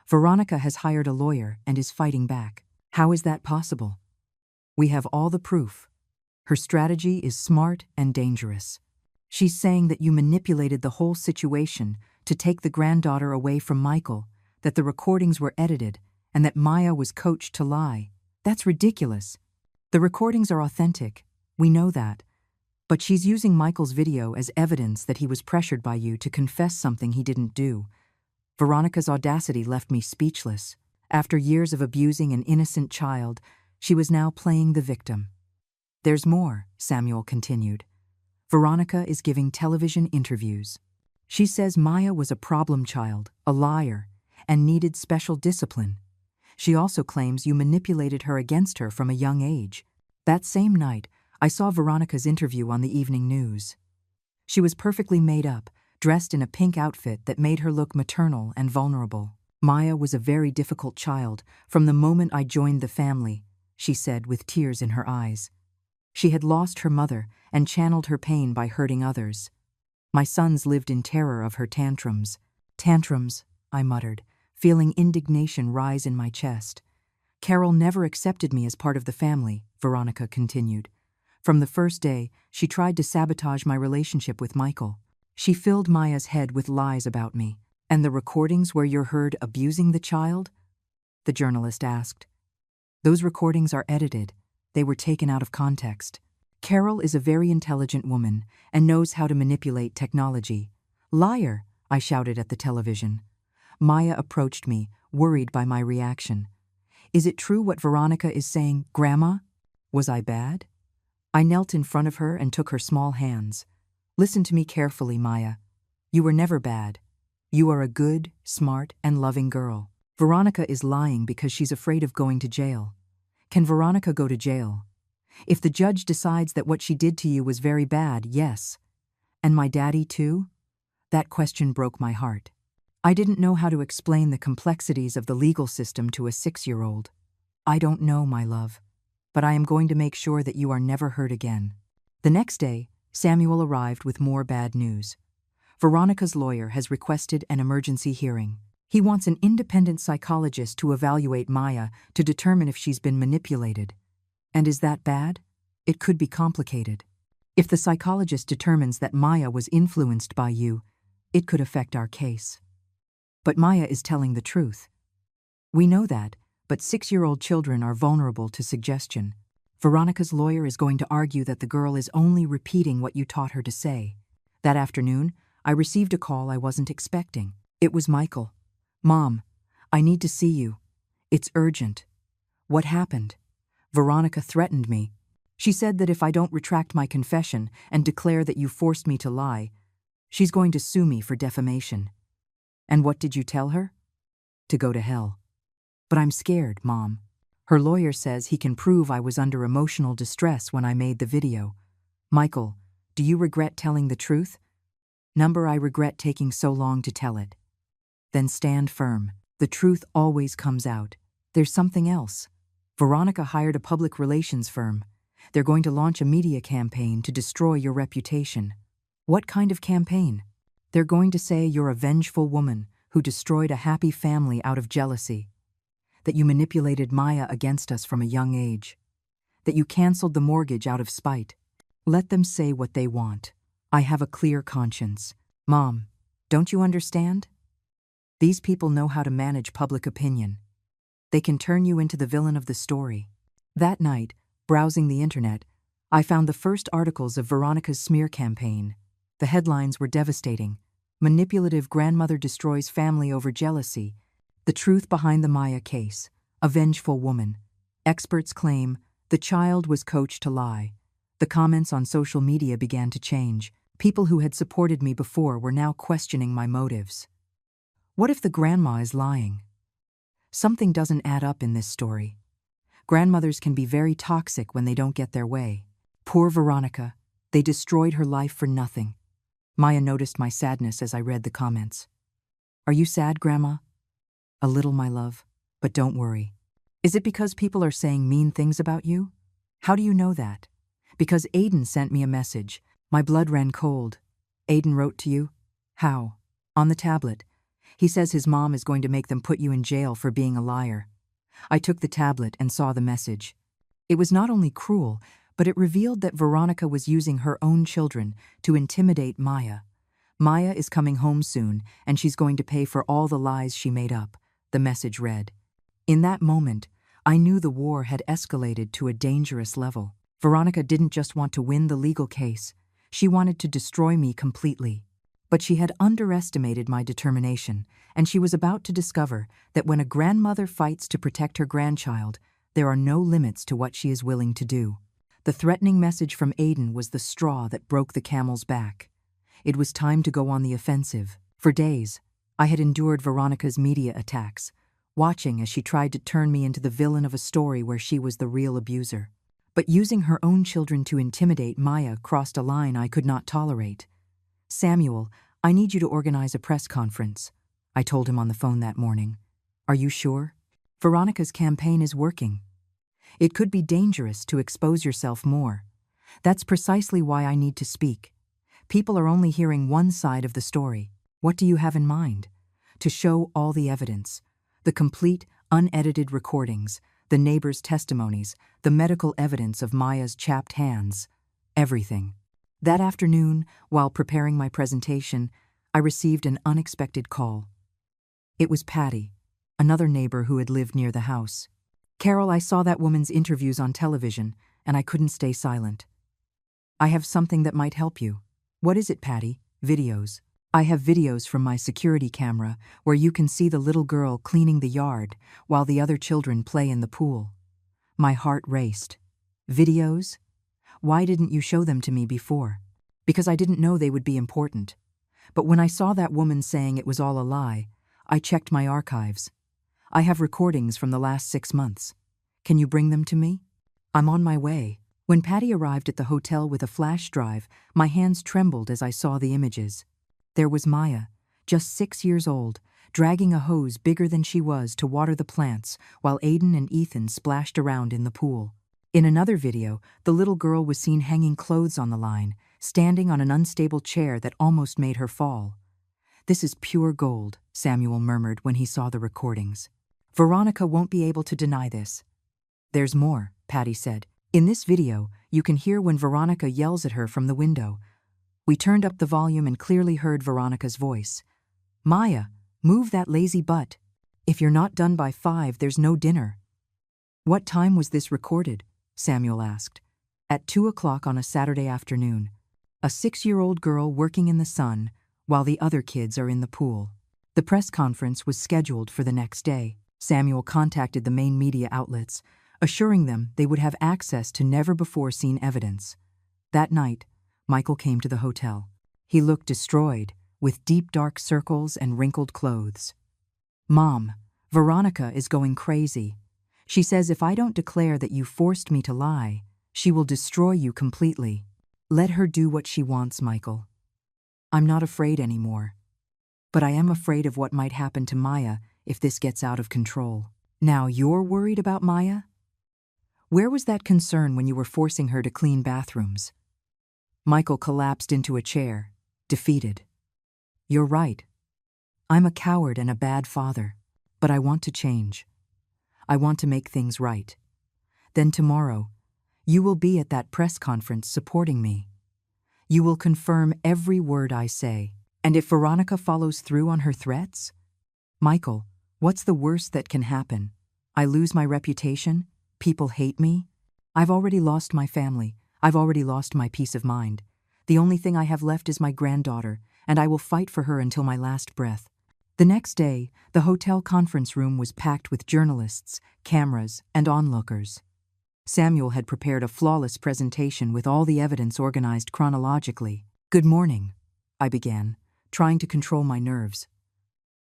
Veronica has hired a lawyer and is fighting back." "How is that possible?" "We have all the proof. Her strategy is smart and dangerous. She's saying that you manipulated the whole situation to take the granddaughter away from Michael, that the recordings were edited, and that Maya was coached to lie. That's ridiculous. The recordings are authentic. We know that. But she's using Michael's video as evidence that he was pressured by you to confess something he didn't do." Veronica's audacity left me speechless. After years of abusing an innocent child, she was now playing the victim. "There's more," Samuel continued. "Veronica is giving television interviews. She says Maya was a problem child, a liar, and needed special discipline. She also claims you manipulated her against her from a young age. That same night, I saw Veronica's interview on the evening news. She was perfectly made up, dressed in a pink outfit that made her look maternal and vulnerable. Maya was a very difficult child from the moment I joined the family," she said with tears in her eyes. "She had lost her mother and channeled her pain by hurting others. My sons lived in terror of her tantrums." "Tantrums," I muttered, feeling indignation rise in my chest. "Carol never accepted me as part of the family," Veronica continued. "From the first day, she tried to sabotage my relationship with Michael. She filled Maya's head with lies about me." "And the recordings where you're heard abusing the child?" the journalist asked. "Those recordings are edited. They were taken out of context. Carol is a very intelligent woman and knows how to manipulate technology." "Liar!" I shouted at the television. Maya approached me, worried by my reaction. "Is it true what Veronica is saying, Grandma? Was I bad?" I knelt in front of her and took her small hands. "Listen to me carefully, Maya. You were never bad. You are a good, smart, and loving girl. Veronica is lying because she's afraid of going to jail. Can Veronica go to jail? If the judge decides that what she did to you was very bad, yes. And my daddy too?" That question broke my heart. I didn't know how to explain the complexities of the legal system to a 6-year-old. "I don't know, my love, but I am going to make sure that you are never hurt again." The next day, Samuel arrived with more bad news. Veronica's lawyer has requested an emergency hearing. He wants an independent psychologist to evaluate Maya to determine if she's been manipulated. And is that bad? It could be complicated. If the psychologist determines that Maya was influenced by you, it could affect our case. But Maya is telling the truth. We know that, but 6-year-old children are vulnerable to suggestion. Veronica's lawyer is going to argue that the girl is only repeating what you taught her to say. That afternoon, I received a call I wasn't expecting. It was Michael. "Mom, I need to see you. It's urgent." "What happened?" "Veronica threatened me. She said that if I don't retract my confession and declare that you forced me to lie, she's going to sue me for defamation. And what did you tell her? To go to hell. But I'm scared, Mom. Her lawyer says he can prove I was under emotional distress when I made the video. Michael, do you regret telling the truth? Number, I regret taking so long to tell it. Then stand firm. The truth always comes out. There's something else. Veronica hired a public relations firm. They're going to launch a media campaign to destroy your reputation. What kind of campaign? They're going to say you're a vengeful woman who destroyed a happy family out of jealousy, that you manipulated Maya against us from a young age, that you canceled the mortgage out of spite. Let them say what they want. I have a clear conscience. Mom, don't you understand? These people know how to manage public opinion. They can turn you into the villain of the story. That night, browsing the internet, I found the first articles of Veronica's smear campaign. The headlines were devastating. Manipulative grandmother destroys family over jealousy. The truth behind the Maya case. A vengeful woman. Experts claim the child was coached to lie. The comments on social media began to change. People who had supported me before were now questioning my motives. What if the grandma is lying? Something doesn't add up in this story. Grandmothers can be very toxic when they don't get their way. Poor Veronica, they destroyed her life for nothing. Maya noticed my sadness as I read the comments. Are you sad, Grandma? A little, my love, but don't worry. Is it because people are saying mean things about you? How do you know that? Because Aiden sent me a message. My blood ran cold. Aiden wrote to you? How? On the tablet. He says his mom is going to make them put you in jail for being a liar. I took the tablet and saw the message. It was not only cruel, but it revealed that Veronica was using her own children to intimidate Maya. Maya is coming home soon, and she's going to pay for all the lies she made up, the message read. In that moment, I knew the war had escalated to a dangerous level. Veronica didn't just want to win the legal case. She wanted to destroy me completely. But she had underestimated my determination, and she was about to discover that when a grandmother fights to protect her grandchild, there are no limits to what she is willing to do. The threatening message from Aiden was the straw that broke the camel's back. It was time to go on the offensive. For days, I had endured Veronica's media attacks, watching as she tried to turn me into the villain of a story where she was the real abuser. But using her own children to intimidate Maya crossed a line I could not tolerate. Samuel, I need you to organize a press conference, I told him on the phone that morning. Are you sure? Veronica's campaign is working. It could be dangerous to expose yourself more. That's precisely why I need to speak. People are only hearing one side of the story. What do you have in mind? To show all the evidence, the complete, unedited recordings, the neighbors' testimonies, the medical evidence of Maya's chapped hands, everything. That afternoon, while preparing my presentation, I received an unexpected call. It was Patty, another neighbor who had lived near the house. Carol, I saw that woman's interviews on television, and I couldn't stay silent. I have something that might help you. What is it, Patty? Videos. I have videos from my security camera where you can see the little girl cleaning the yard while the other children play in the pool. My heart raced. Videos? Why didn't you show them to me before? Because I didn't know they would be important. But when I saw that woman saying it was all a lie, I checked my archives. I have recordings from the last 6 months. Can you bring them to me? I'm on my way. When Patty arrived at the hotel with a flash drive, my hands trembled as I saw the images. There was Maya, just 6 years old, dragging a hose bigger than she was to water the plants while Aiden and Ethan splashed around in the pool. In another video, the little girl was seen hanging clothes on the line, standing on an unstable chair that almost made her fall. This is pure gold, Samuel murmured when he saw the recordings. Veronica won't be able to deny this. There's more, Patty said. In this video, you can hear when Veronica yells at her from the window. We turned up the volume and clearly heard Veronica's voice. Maya, move that lazy butt. If you're not done by 5, there's no dinner. What time was this recorded? Samuel asked. At 2 o'clock on a Saturday afternoon. A 6-year-old girl working in the sun while the other kids are in the pool. The press conference was scheduled for the next day. Samuel contacted the main media outlets, assuring them they would have access to never-before-seen evidence. That night, Michael came to the hotel. He looked destroyed, with deep dark circles and wrinkled clothes. "Mom, Veronica is going crazy. She says if I don't declare that you forced me to lie, she will destroy you completely. Let her do what she wants, Michael. I'm not afraid anymore. But I am afraid of what might happen to Maya if this gets out of control." "Now you're worried about Maya? Where was that concern when you were forcing her to clean bathrooms?" Michael collapsed into a chair, defeated. "You're right. I'm a coward and a bad father, but I want to change. I want to make things right. Then tomorrow, you will be at that press conference supporting me. You will confirm every word I say. And if Veronica follows through on her threats? Michael, what's the worst that can happen? I lose my reputation? People hate me? I've already lost my family. I've already lost my peace of mind. The only thing I have left is my granddaughter, and I will fight for her until my last breath." The next day, the hotel conference room was packed with journalists, cameras, and onlookers. Samuel had prepared a flawless presentation with all the evidence organized chronologically. "Good morning," I began, trying to control my nerves.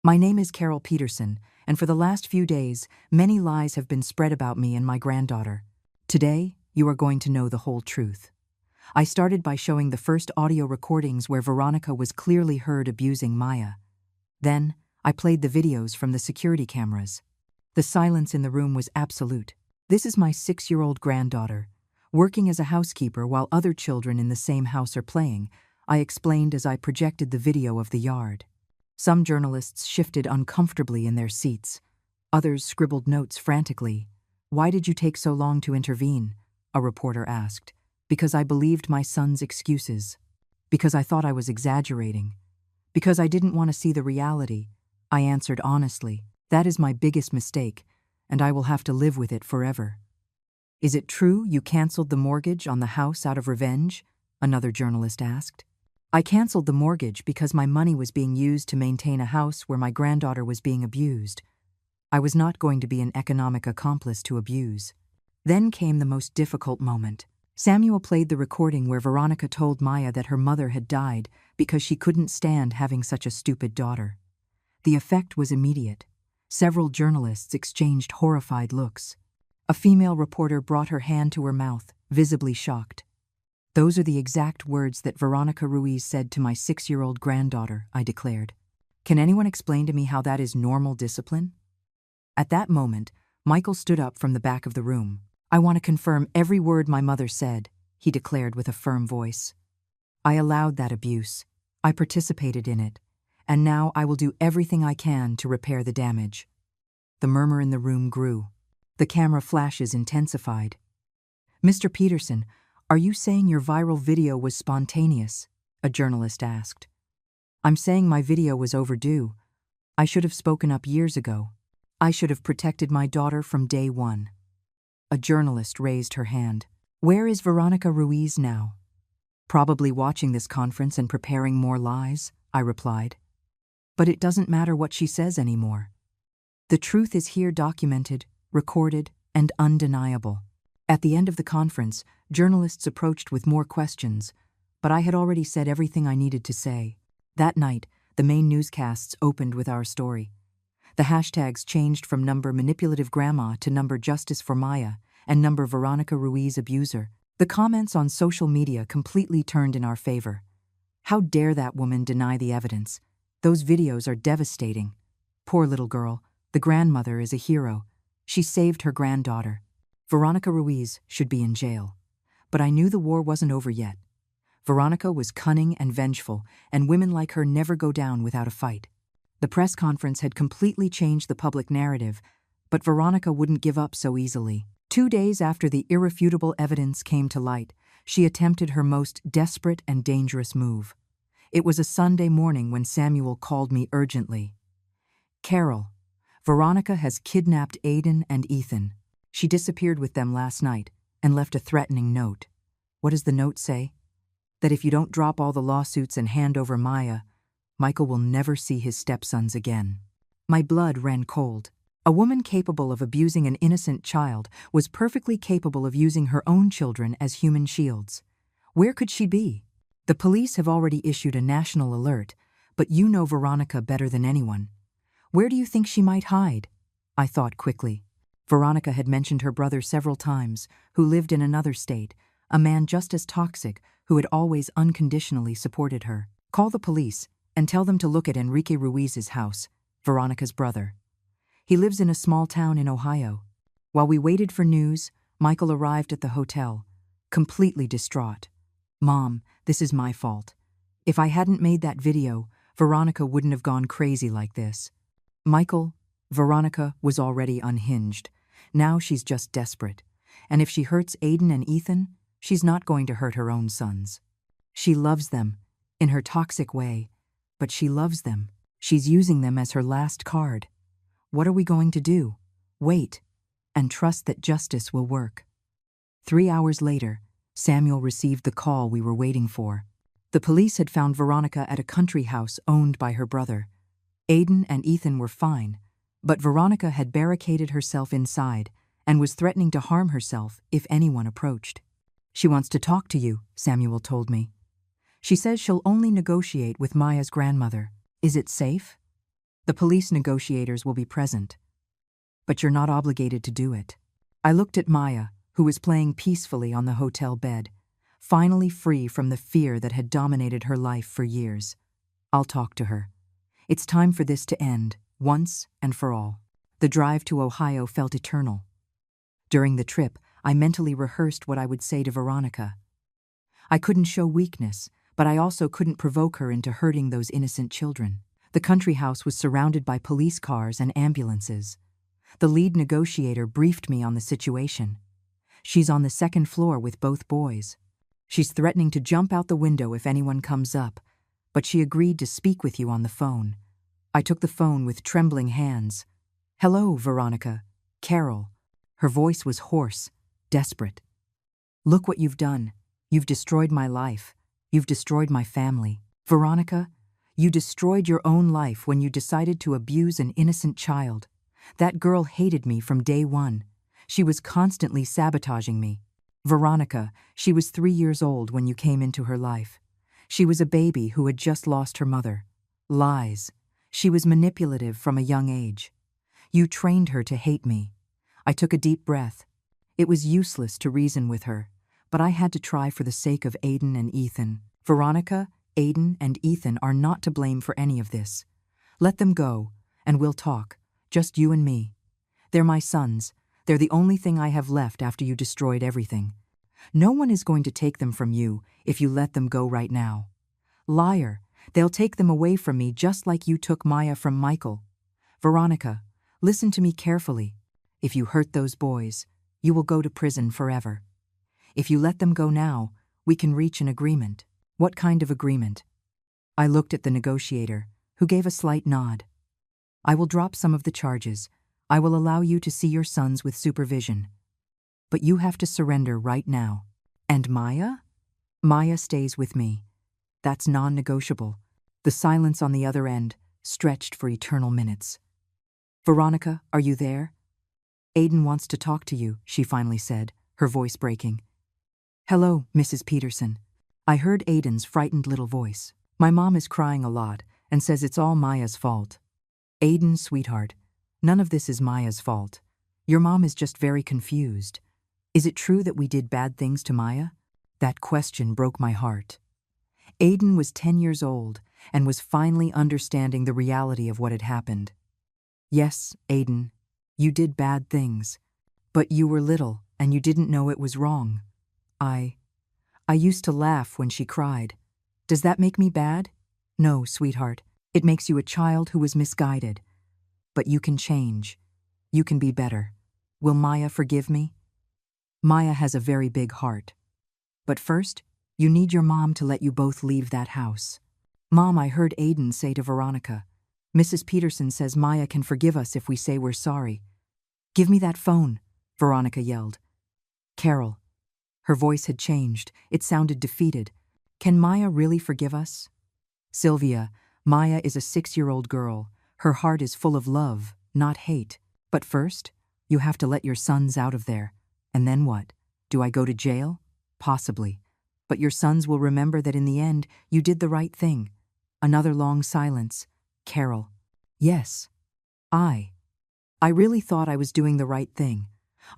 "My name is Carol Peterson, and for the last few days, many lies have been spread about me and my granddaughter. Today, you are going to know the whole truth." I started by showing the first audio recordings where Veronica was clearly heard abusing Maya. Then, I played the videos from the security cameras. The silence in the room was absolute. "This is my 6-year-old granddaughter, working as a housekeeper while other children in the same house are playing," I explained as I projected the video of the yard. Some journalists shifted uncomfortably in their seats. Others scribbled notes frantically. "Why did you take so long to intervene?" a reporter asked. "Because I believed my son's excuses. Because I thought I was exaggerating. Because I didn't want to see the reality," I answered honestly. "That is my biggest mistake, and I will have to live with it forever." "Is it true you canceled the mortgage on the house out of revenge?" another journalist asked. "I canceled the mortgage because my money was being used to maintain a house where my granddaughter was being abused. I was not going to be an economic accomplice to abuse." Then came the most difficult moment. Samuel played the recording where Veronica told Maya that her mother had died because she couldn't stand having such a stupid daughter. The effect was immediate. Several journalists exchanged horrified looks. A female reporter brought her hand to her mouth, visibly shocked. "Those are the exact words that Veronica Ruiz said to my 6-year-old granddaughter," I declared. "Can anyone explain to me how that is normal discipline?" At that moment, Michael stood up from the back of the room. "I want to confirm every word my mother said," he declared with a firm voice. "I allowed that abuse. I participated in it. And now I will do everything I can to repair the damage." The murmur in the room grew. The camera flashes intensified. "Mr. Peterson, are you saying your viral video was spontaneous?" a journalist asked. "I'm saying my video was overdue. I should have spoken up years ago. I should have protected my daughter from day one." A journalist raised her hand. "Where is Veronica Ruiz now?" "Probably watching this conference and preparing more lies," I replied. "But it doesn't matter what she says anymore. The truth is here documented, recorded, and undeniable." At the end of the conference, journalists approached with more questions, but I had already said everything I needed to say. That night, the main newscasts opened with our story. The hashtags changed from number manipulative grandma to number justice for Maya and number Veronica Ruiz abuser. The comments on social media completely turned in our favor. "How dare that woman deny the evidence? Those videos are devastating. Poor little girl, the grandmother is a hero. She saved her granddaughter. Veronica Ruiz should be in jail." But I knew the war wasn't over yet. Veronica was cunning and vengeful, and women like her never go down without a fight. The press conference had completely changed the public narrative, but Veronica wouldn't give up so easily. 2 days after the irrefutable evidence came to light, she attempted her most desperate and dangerous move. It was a Sunday morning when Samuel called me urgently. "Carol, Veronica has kidnapped Aiden and Ethan. She disappeared with them last night and left a threatening note." "What does the note say?" "That if you don't drop all the lawsuits and hand over Maya, Michael will never see his stepsons again." My blood ran cold. A woman capable of abusing an innocent child was perfectly capable of using her own children as human shields. Where could she be? The police have already issued a national alert, but you know Veronica better than anyone. Where do you think she might hide? I thought quickly. Veronica had mentioned her brother several times, who lived in another state, a man just as toxic who had always unconditionally supported her. Call the police and tell them to look at Enrique Ruiz's house, Veronica's brother. He lives in a small town in Ohio. While we waited for news, Michael arrived at the hotel, completely distraught. Mom, this is my fault. If I hadn't made that video, Veronica wouldn't have gone crazy like this. Michael, Veronica was already unhinged. Now she's just desperate. And if she hurts Aiden and Ethan, she's not going to hurt her own sons. She loves them, in her toxic way, but she loves them. She's using them as her last card. What are we going to do? Wait, and trust that justice will work. 3 hours later, Samuel received the call we were waiting for. The police had found Veronica at a country house owned by her brother. Aiden and Ethan were fine, but Veronica had barricaded herself inside and was threatening to harm herself if anyone approached. She wants to talk to you, Samuel told me. She says she'll only negotiate with Maya's grandmother. Is it safe? The police negotiators will be present. But you're not obligated to do it. I looked at Maya, who was playing peacefully on the hotel bed, finally free from the fear that had dominated her life for years. I'll talk to her. It's time for this to end, once and for all. The drive to Ohio felt eternal. During the trip, I mentally rehearsed what I would say to Veronica. I couldn't show weakness, but I also couldn't provoke her into hurting those innocent children. The country house was surrounded by police cars and ambulances. The lead negotiator briefed me on the situation. She's on the second floor with both boys. She's threatening to jump out the window if anyone comes up, but she agreed to speak with you on the phone. I took the phone with trembling hands. Hello, Veronica. Carol. Her voice was hoarse, desperate. Look what you've done. You've destroyed my life. You've destroyed my family. Veronica, you destroyed your own life when you decided to abuse an innocent child. That girl hated me from day one. She was constantly sabotaging me. Veronica, she was 3 years old when you came into her life. She was a baby who had just lost her mother. Lies. She was manipulative from a young age. You trained her to hate me. I took a deep breath. It was useless to reason with her, but I had to try for the sake of Aiden and Ethan. Veronica, Aiden, and Ethan are not to blame for any of this. Let them go, and we'll talk, just you and me. They're my sons. They're the only thing I have left after you destroyed everything. No one is going to take them from you if you let them go right now. Liar, they'll take them away from me just like you took Maya from Michael. Veronica, listen to me carefully. If you hurt those boys, you will go to prison forever. If you let them go now, we can reach an agreement. What kind of agreement? I looked at the negotiator, who gave a slight nod. I will drop some of the charges. I will allow you to see your sons with supervision. But you have to surrender right now. And Maya? Maya stays with me. That's non-negotiable. The silence on the other end stretched for eternal minutes. Veronica, are you there? Aiden wants to talk to you, she finally said, her voice breaking. Hello, Mrs. Peterson. I heard Aiden's frightened little voice. My mom is crying a lot and says it's all Maya's fault. Aiden, sweetheart, none of this is Maya's fault. Your mom is just very confused. Is it true that we did bad things to Maya? That question broke my heart. Aiden was 10 years old and was finally understanding the reality of what had happened. Yes, Aiden, you did bad things, but you were little and you didn't know it was wrong. I used to laugh when she cried. Does that make me bad? No, sweetheart. It makes you a child who was misguided. But you can change. You can be better. Will Maya forgive me? Maya has a very big heart. But first, you need your mom to let you both leave that house. Mom, I heard Aiden say to Veronica, Mrs. Peterson says Maya can forgive us if we say we're sorry. Give me that phone, Veronica yelled. Carol. Her voice had changed. It sounded defeated. Can Maya really forgive us? Sylvia, Maya is a 6-year-old girl. Her heart is full of love, not hate. But first, you have to let your sons out of there. And then what? Do I go to jail? Possibly. But your sons will remember that in the end, you did the right thing. Another long silence. Carol. Yes. I really thought I was doing the right thing.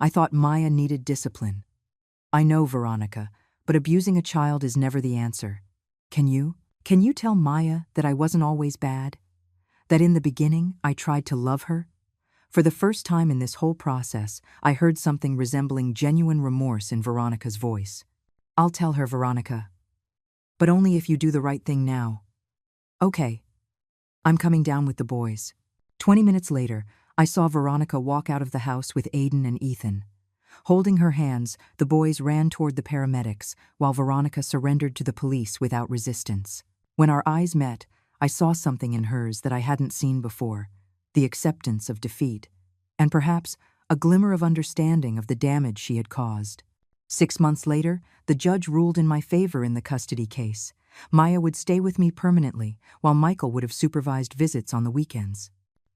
I thought Maya needed discipline. I know, Veronica, but abusing a child is never the answer. Can you? Can you tell Maya that I wasn't always bad? That in the beginning, I tried to love her? For the first time in this whole process, I heard something resembling genuine remorse in Veronica's voice. I'll tell her, Veronica. But only if you do the right thing now. Okay. I'm coming down with the boys. 20 minutes later, I saw Veronica walk out of the house with Aiden and Ethan. Holding her hands, the boys ran toward the paramedics, while Veronica surrendered to the police without resistance. When our eyes met, I saw something in hers that I hadn't seen before, the acceptance of defeat, and perhaps a glimmer of understanding of the damage she had caused. 6 months later, the judge ruled in my favor in the custody case. Maya would stay with me permanently, while Michael would have supervised visits on the weekends.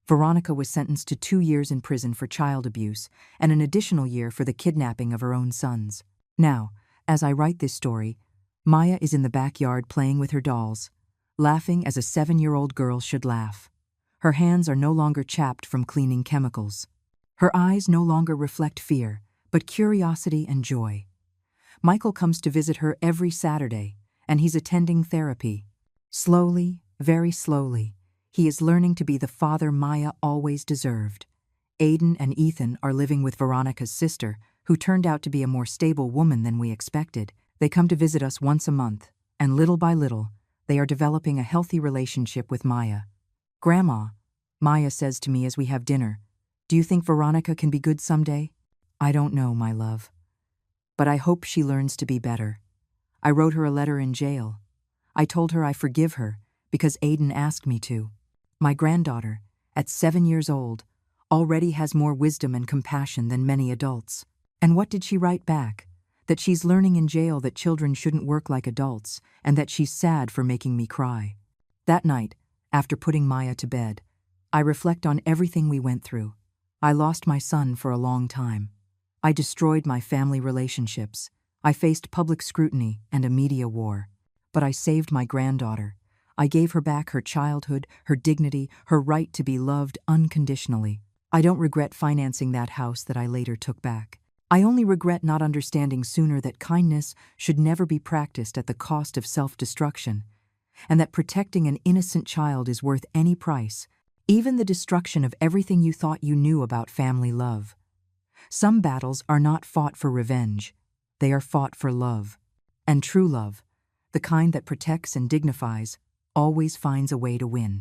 Veronica was sentenced to 2 years in prison for child abuse and an additional year for the kidnapping of her own sons. Now, as I write this story, Maya is in the backyard playing with her dolls, laughing as a 7-year-old girl should laugh. Her hands are no longer chapped from cleaning chemicals. Her eyes no longer reflect fear, but curiosity and joy. Michael comes to visit her every Saturday, and he's attending therapy. Slowly, very slowly, he is learning to be the father Maya always deserved. Aiden and Ethan are living with Veronica's sister, who turned out to be a more stable woman than we expected. They come to visit us once a month, and little by little, they are developing a healthy relationship with Maya. Grandma, Maya says to me as we have dinner, do you think Veronica can be good someday? I don't know, my love. But I hope she learns to be better. I wrote her a letter in jail. I told her I forgive her because Aiden asked me to. My granddaughter, at 7 years old, already has more wisdom and compassion than many adults. And what did she write back? That she's learning in jail that children shouldn't work like adults, and that she's sad for making me cry. That night, after putting Maya to bed, I reflect on everything we went through. I lost my son for a long time. I destroyed my family relationships. I faced public scrutiny and a media war. But I saved my granddaughter. I gave her back her childhood, her dignity, her right to be loved unconditionally. I don't regret financing that house that I later took back. I only regret not understanding sooner that kindness should never be practiced at the cost of self-destruction, and that protecting an innocent child is worth any price, even the destruction of everything you thought you knew about family love. Some battles are not fought for revenge. They are fought for love. And true love, the kind that protects and dignifies, always finds a way to win.